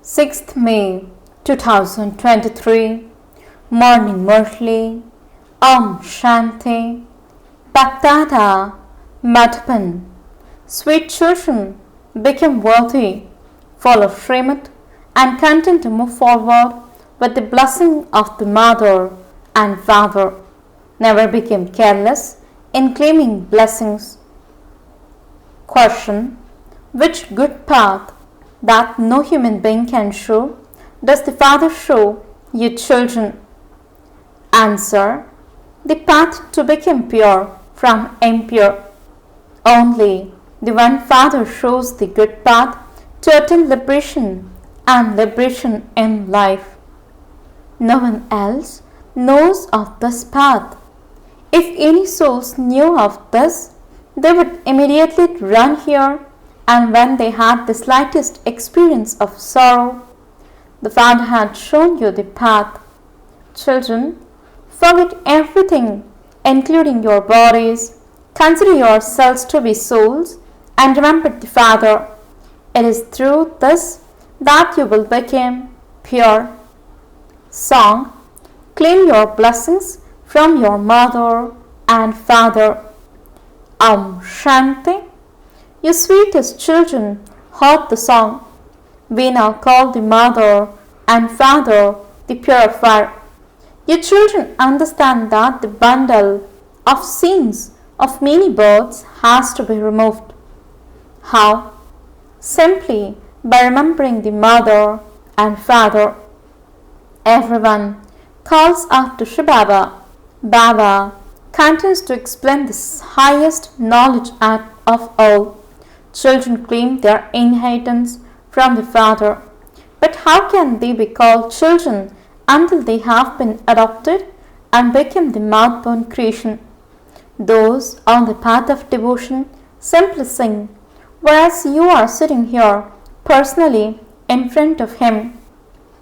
6th May 2023 Morning Murli Om Shanti BapDada Madhapan. Sweet children, become worthy, follow Srimad and continue to move forward with the blessing of the mother and father. Never become careless in claiming blessings. Question: which good path that no human being can show does the Father show you children? Answer: the path to become pure from impure. Only the one Father shows the good path to attain liberation and liberation in life. No one else knows of this path. If any souls knew of this, they would immediately run here, and when they had the slightest experience of sorrow, the Father had shown you the path. Children, forget everything, including your bodies. Consider yourselves to be souls and remember the Father. It is through this that you will become pure. Song: claim your blessings from your mother and father. Om Shanti. You sweetest children heard the song. We now call the mother and father the purifier. You children understand that the bundle of sins of many births has to be removed. How? Simply by remembering the mother and father. Everyone calls out to shivbaba. Baba continues to explain this highest knowledge of all. Children claim their inheritance from the Father. But how can they be called children until they have been adopted and become the mouth-born creation? Those on the path of devotion simply sing, whereas you are sitting here personally in front of Him.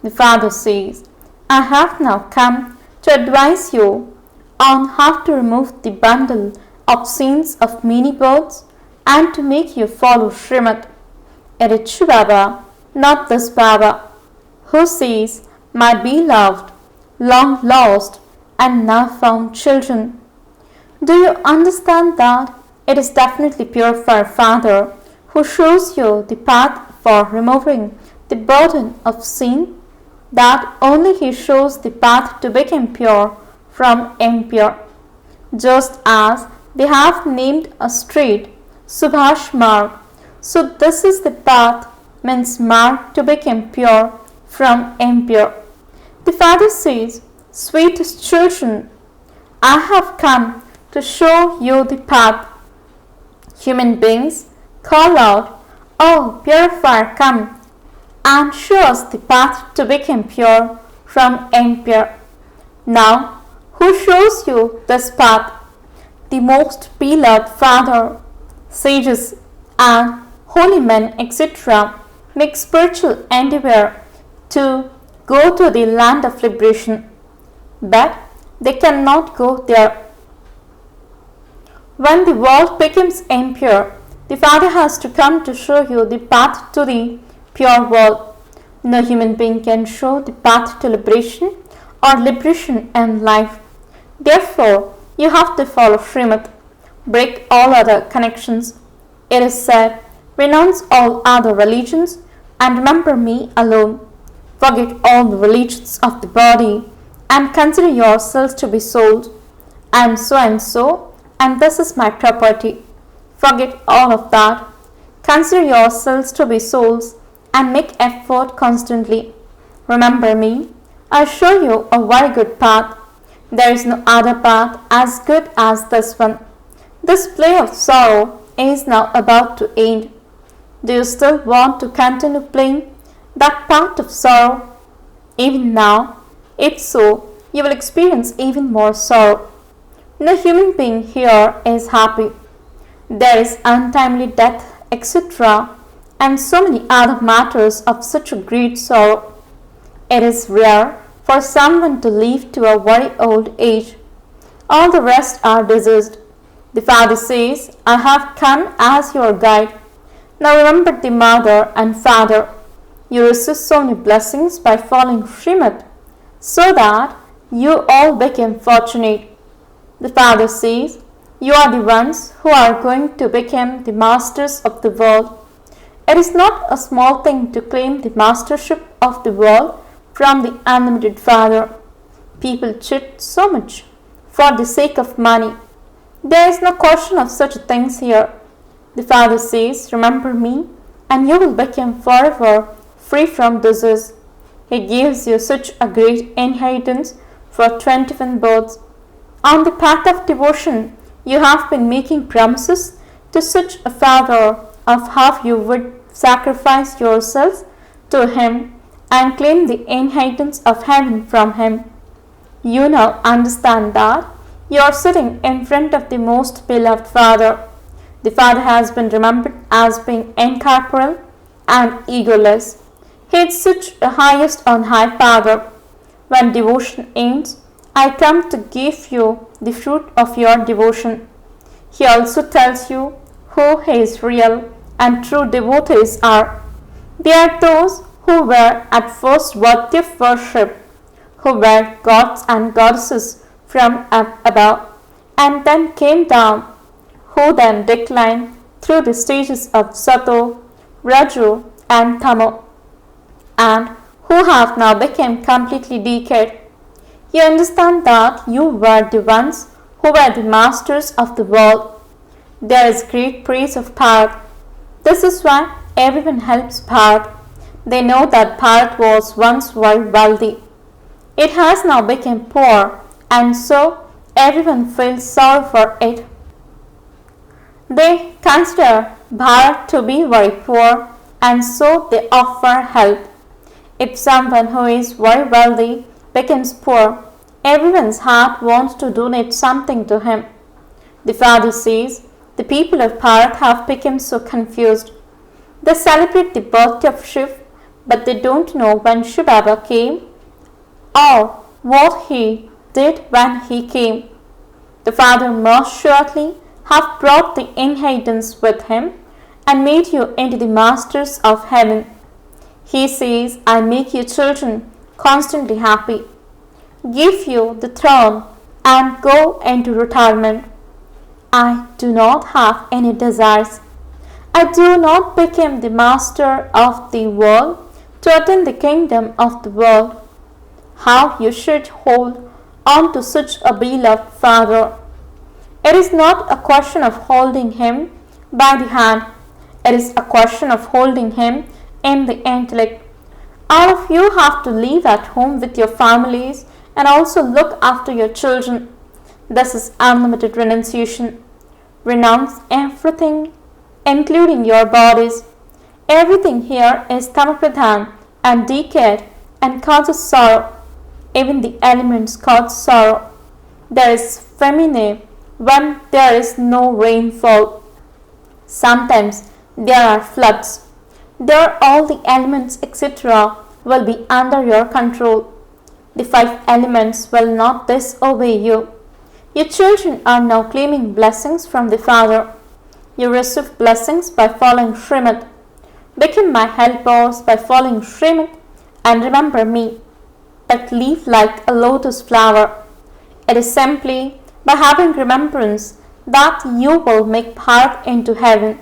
The Father says, I have now come to advise you on how to remove the bundle of sins of many births and to make you follow Srimad. It is shivbaba, not this Baba, who says, my beloved, long lost and now found children. Do you understand that it is definitely purifier Father who shows you the path for removing the burden of sin? That only He shows the path to become pure from impure. Just as they have named a street Subhash Marg, so this is the path, means marg to become pure from impure. The Father says, sweetest children, I have come to show you the path. Human beings call out, oh purifier, come and show us the path to become pure from impure. Now, who shows you this path? The most beloved Father. Sages and holy men, etc., make spiritual endeavor to go to the land of liberation, but they cannot go there. When the world becomes impure, the Father has to come to show you the path to the pure world. No human being can show the path to liberation or liberation in life. Therefore, you have to follow Srimad. Break all other connections. It is said, renounce all other religions and remember me alone. Forget all the religions of the body and consider yourselves to be souls. I am so and this is my property. Forget all of that. Consider yourselves to be souls and make effort constantly. Remember me. I show you a very good path. There is no other path as good as this one. This play of sorrow is now about to end. Do you still want to continue playing that part of sorrow? Even now, if so, you will experience even more sorrow. No human being here is happy. There is untimely death, etc., and so many other matters of such a great sorrow. It is rare for someone to live to a very old age. All the rest are diseased. The Father says, I have come as your guide. Now remember the mother and father. You receive so many blessings by following Srimad, so that you all become fortunate. The Father says, you are the ones who are going to become the masters of the world. It is not a small thing to claim the mastership of the world from the unlimited Father. People cheat so much for the sake of money. There is no question of such things here. The Father says, remember me, and you will become forever free from disease. He gives you such a great inheritance for 21 births. On the path of devotion, you have been making promises to such a Father of how you would sacrifice yourselves to Him and claim the inheritance of heaven from Him. You now understand that you are sitting in front of the most beloved Father. The Father has been remembered as being incorporeal and egoless. He is such a highest on high Father. When devotion ends, I come to give you the fruit of your devotion. He also tells you who His real and true devotees are. They are those who were at first worthy of worship, who were gods and goddesses from up above, and then came down, who then declined through the stages of Sato, Raju, and Tamo, and who have now become completely decayed. You understand that you were the ones who were the masters of the world. There is great praise of Bharat. This is why everyone helps Bharat. They know that Bharat was once very wealthy. It has now become poor, and so everyone feels sorry for it. They consider Bharat to be very poor, and so they offer help. If someone who is very wealthy becomes poor, everyone's heart wants to donate something to him. The Father says, the people of Bharat have become so confused. They celebrate the birthday of Shiv, but they don't know when Shivbaba came or what he did when he came. The Father must surely have brought the inheritance with him and made you into the masters of heaven. He says, I make you children constantly happy, give you the throne, and go into retirement. I do not have any desires. I do not become the master of the world to attain the kingdom of the world. How you should hold on to such a beloved Father. It is not a question of holding him by the hand. It is a question of holding him in the intellect. All of you have to live at home with your families and also look after your children. This is unlimited renunciation. Renounce everything, including your bodies. Everything here is tamapradhan and decayed and causes sorrow. Even the elements cause sorrow. There is famine when there is no rainfall. Sometimes there are floods. There all the elements etc. will be under your control. The 5 elements will not disobey you. Your children are now claiming blessings from the Father. You receive blessings by following Srimad. Become my helpers by following Srimad and remember me. But live like a lotus flower. It is simply by having remembrance that you will make Bharat into heaven.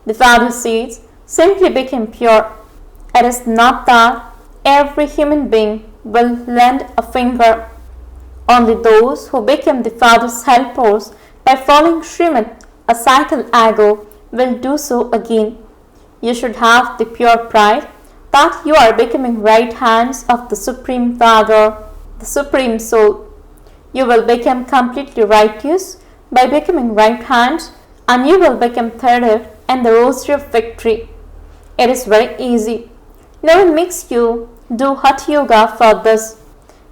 The Father says, simply become pure. It is not that every human being will lend a finger. Only those who become the Father's helpers by following Srimad, a cycle ago, will do so again. You should have the pure pride that you are becoming right hands of the Supreme Father, the Supreme Soul. You will become completely righteous by becoming right hands, and you will become threaded in the rosary of victory. It is very easy. No one makes you do Hatha Yoga for this.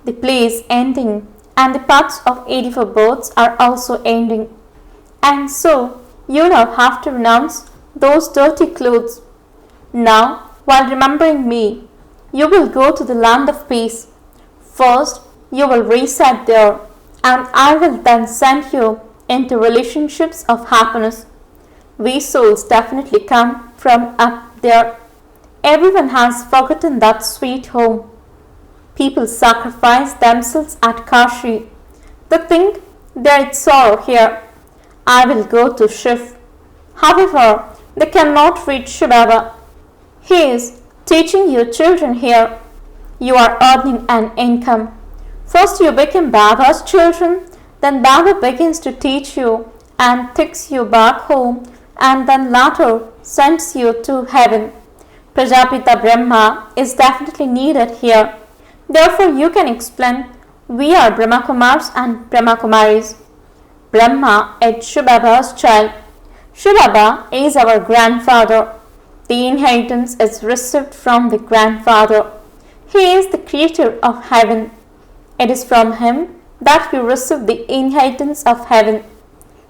The play is ending, and the paths of 84 births are also ending. And so, you now have to renounce those dirty clothes. Now, while remembering me, you will go to the land of peace. First, you will reside there, and I will then send you into relationships of happiness. We souls definitely come from up there. everyone has forgotten that sweet home. People sacrifice themselves at Kashi. They think there is sorrow here. I will go to Shiv. However, they cannot reach Shivbaba. He is teaching you children here. You are earning an income. First you become Baba's children, then Baba begins to teach you and takes you back home, and then later sends you to heaven. Prajapita Brahma is definitely needed here. Therefore you can explain, we are Brahma Kumars and Brahma Kumaris. Brahma is Shivbaba's child. Shivbaba is our grandfather. The inheritance is received from the grandfather. He is the creator of heaven. It is from him that we receive the inheritance of heaven.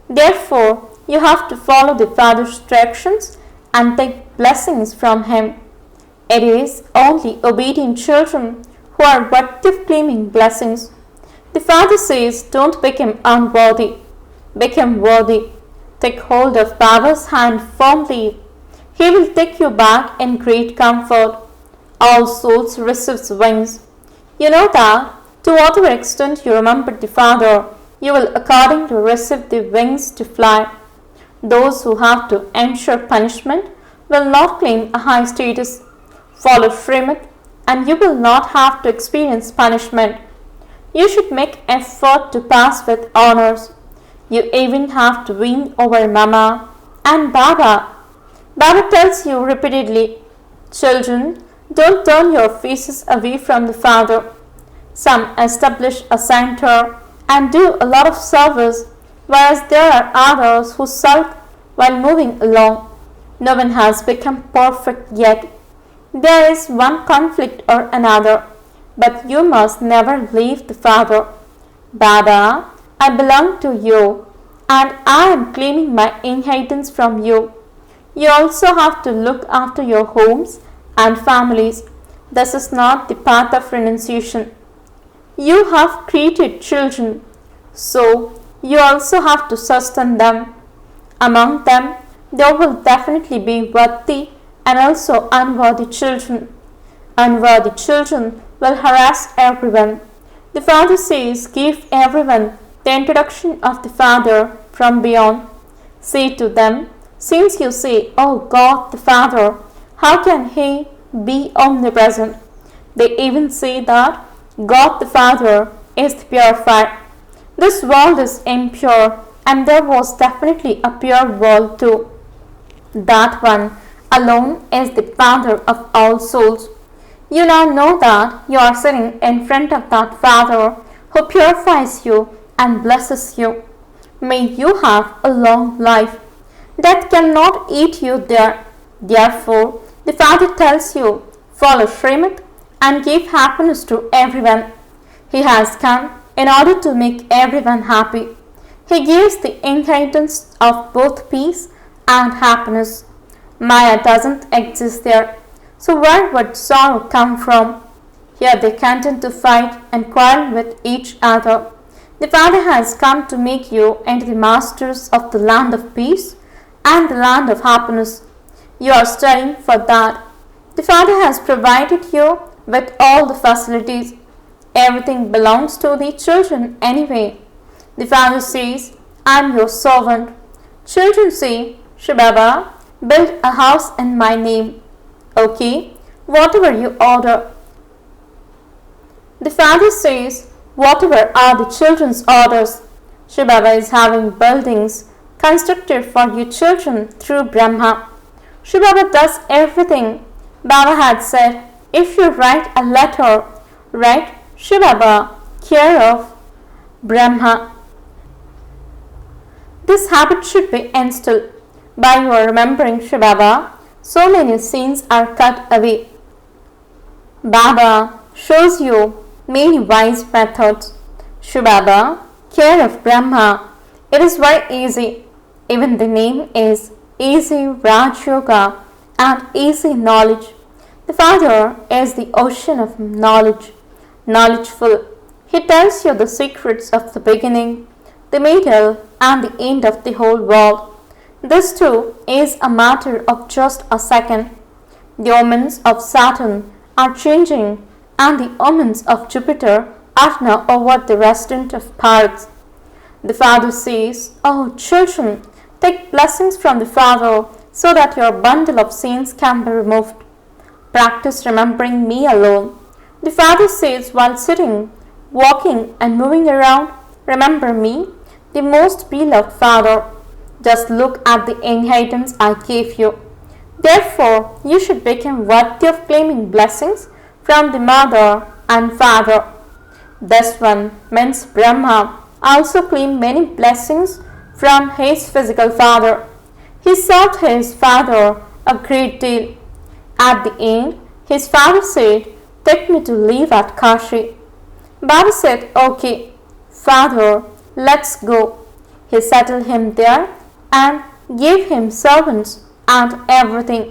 Therefore, you have to follow the Father's instructions and take blessings from him. It is only obedient children who are worthy of claiming blessings. The Father says, don't become unworthy. Become worthy. Take hold of Baba's hand firmly. He will take you back in great comfort. All souls receive wings. You know that to whatever extent you remember the Father, you will accordingly receive the wings to fly. Those who have to ensure punishment will not claim a high status. Follow Srimad and you will not have to experience punishment. You should make effort to pass with honors. You even have to win over Mama and Baba. Baba tells you repeatedly, children, don't turn your faces away from the Father. Some establish a center and do a lot of service, whereas there are others who sulk while moving along. No one has become perfect yet. There is one conflict or another, but you must never leave the Father. Baba, I belong to you, and I am claiming my inheritance from you. You also have to look after your homes and families. This is not the path of renunciation. You have created children, so you also have to sustain them. Among them, there will definitely be worthy and also unworthy children. Unworthy children will harass everyone. The Father says, give everyone the introduction of the Father from beyond. Say to them, since you say, oh God the Father, how can He be omnipresent? They even say that God the Father is the purifier. This world is impure, and there was definitely a pure world too. That one alone is the Father of all souls. You now know that you are sitting in front of that Father who purifies you and blesses you. May you have a long life. Death cannot eat you there. Therefore, the Father tells you, follow Srimad and give happiness to everyone. He has come in order to make everyone happy. He gives the inheritance of both peace and happiness. Maya doesn't exist there. So where would sorrow come from? Here they continue to fight and quarrel with each other. The Father has come to make you into the masters of the land of peace and the land of happiness. You are studying for that. The Father has provided you with all the facilities. Everything belongs to the children anyway. The Father says, I am your servant. Children say, Shivbaba, build a house in my name. Okay, whatever you order. The Father says, whatever are the children's orders. Shivbaba is having buildings constructed for you children through Brahma. Shivbaba does everything. Baba had said, if you write a letter, write Shivbaba, care of Bramha. This habit should be instilled. By your remembering Shivbaba, so many sins are cut away. Baba shows you many wise methods. Shivbaba, care of Bramha. It is very easy. Even the name is Easy Raj Yoga and Easy Knowledge. The Father is the ocean of knowledge, knowledgeful. He tells you the secrets of the beginning, the middle, and the end of the whole world. This too is a matter of just a second. The omens of Saturn are changing, and the omens of Jupiter are now over the resident of Bharat. The father says, "Oh children, take blessings from the Father so that your bundle of sins can be removed. Practice remembering me alone." The father says while sitting, walking and moving around, "Remember me, the most beloved Father. Just look at the inheritance I gave you. Therefore, you should become worthy of claiming blessings from the mother and father." This one means Brahma also claimed many blessings from his physical father. He served his father a great deal. At the end, his father said, "Take me to live at Kashi." Baba said, "Okay, Father, let's go." He settled him there and gave him servants and everything.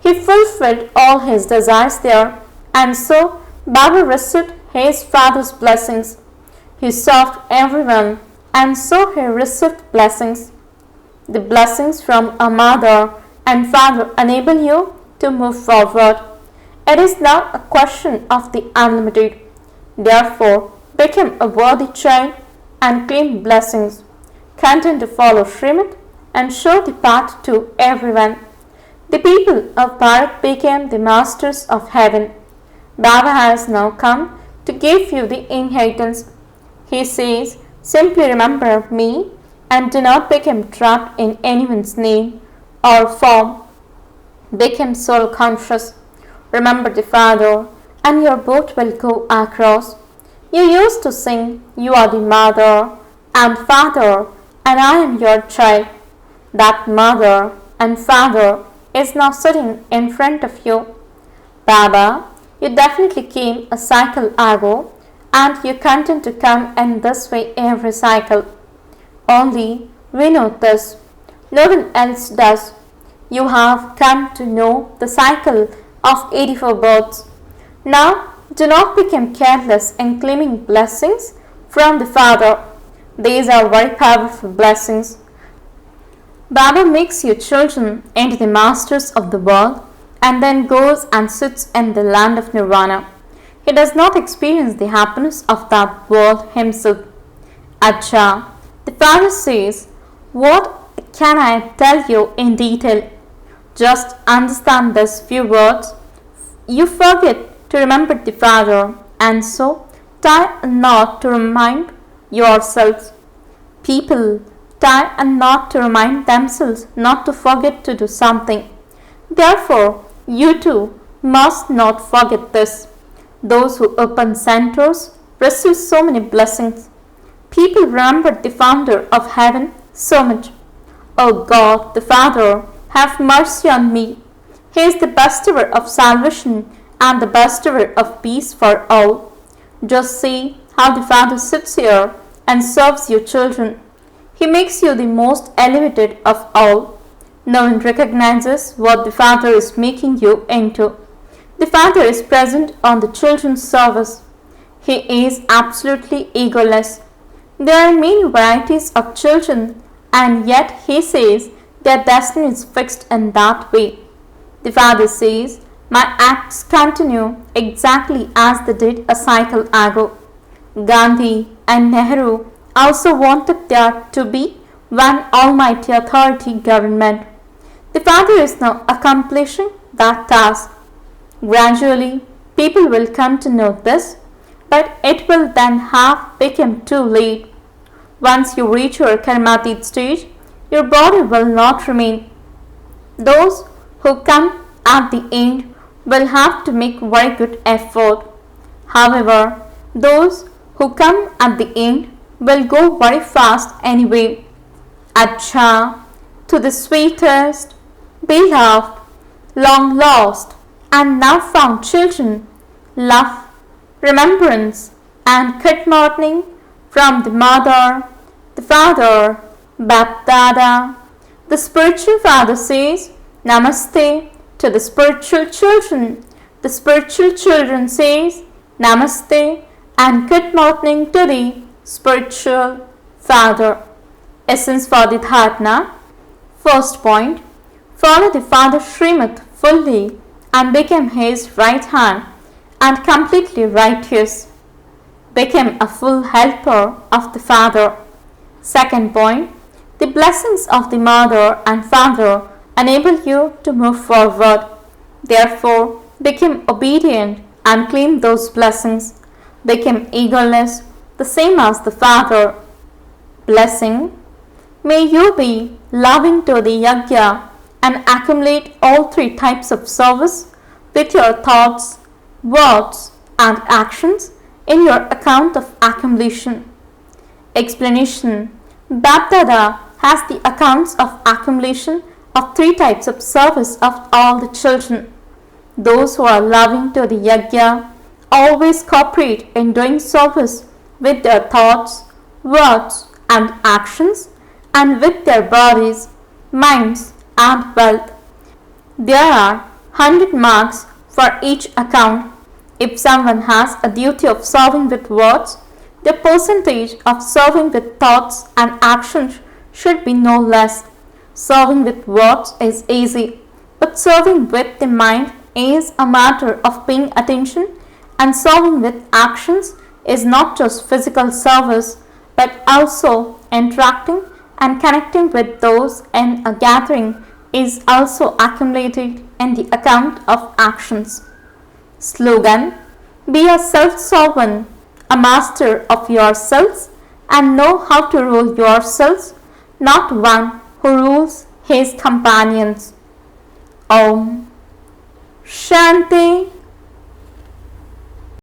He fulfilled all his desires there, and so Baba received his father's blessings. He served everyone, and so he received blessings. The blessings from a mother and father enable you to move forward. It is now a question of the unlimited. Therefore, become a worthy child and claim blessings. Continue to follow Srimad and show the path to everyone. The people of Bharat became the masters of heaven. Baba has now come to give you the inheritance. He says, "Simply remember me and do not become trapped in anyone's name or form. Become soul conscious. Remember the Father, and your boat will go across." You used to sing, "You are the mother and father, and I am your child." That mother and father is now sitting in front of you. Baba, you definitely came a cycle ago, and you continue to come in this way every cycle. Only we know this. No one else does. You have come to know the cycle of 84 births. Now, do not become careless in claiming blessings from the Father. These are very powerful blessings. Baba makes you children into the masters of the world and then goes and sits in the land of Nirvana. He does not experience the happiness of that world himself. Acha, the Father says, "What can I tell you in detail? Just understand these few words. You forget to remember the Father, and so tie a knot to remind yourselves." People tie a knot to remind themselves not to forget to do something. Therefore, you too must not forget this. Those who open centers receive so many blessings. People remember the founder of heaven so much. "Oh God, the Father, have mercy on me. He is the bestower of salvation and the bestower of peace for all." Just see how the Father sits here and serves you children. He makes you the most elevated of all. No one recognizes what the Father is making you into. The Father is present on the children's service. He is absolutely egoless. There are many varieties of children, and yet He says their destiny is fixed in that way. The Father says, "My acts continue exactly as they did a cycle ago." Gandhi and Nehru also wanted there to be one almighty authority government. The Father is now accomplishing that task. Gradually, people will come to know this, but it will then have become too late. Once you reach your karmatit stage, your body will not remain. Those who come at the end will have to make very good effort. However, those who come at the end will go very fast anyway. Acha, to the sweetest, beloved, long lost, and now found children, love, remembrance, and good morning from the Mother, the Father, BapDada. The spiritual Father says, "Namaste" to the spiritual children. The spiritual children says, "Namaste" and good morning to the spiritual Father. Essence for the Dharana. First point, follow the Father Srimad fully and became his right hand and completely righteous. Became a full helper of the Father. Second point, the blessings of the mother and father enable you to move forward. Therefore, become obedient and claim those blessings. Become eagerness, the same as the Father. Blessing, may you be loving to the yajna and accumulate all three types of service with your thoughts, words, and actions in your account of accumulation. Explanation: BapDada has the accounts of accumulation of three types of service of all the children. Those who are loving to the yajna always cooperate in doing service with their thoughts, words, and actions, and with their bodies, minds, and wealth. There are 100 marks for each account. If someone has a duty of serving with words, the percentage of serving with thoughts and actions should be no less. Serving with words is easy, but serving with the mind is a matter of paying attention, and serving with actions is not just physical service, but also interacting and connecting with those in a gathering is also accumulated in the account of actions. Slogan: be a self-sovereign, a master of yourselves, and know how to rule yourselves, not one who rules his companions. Om Shanti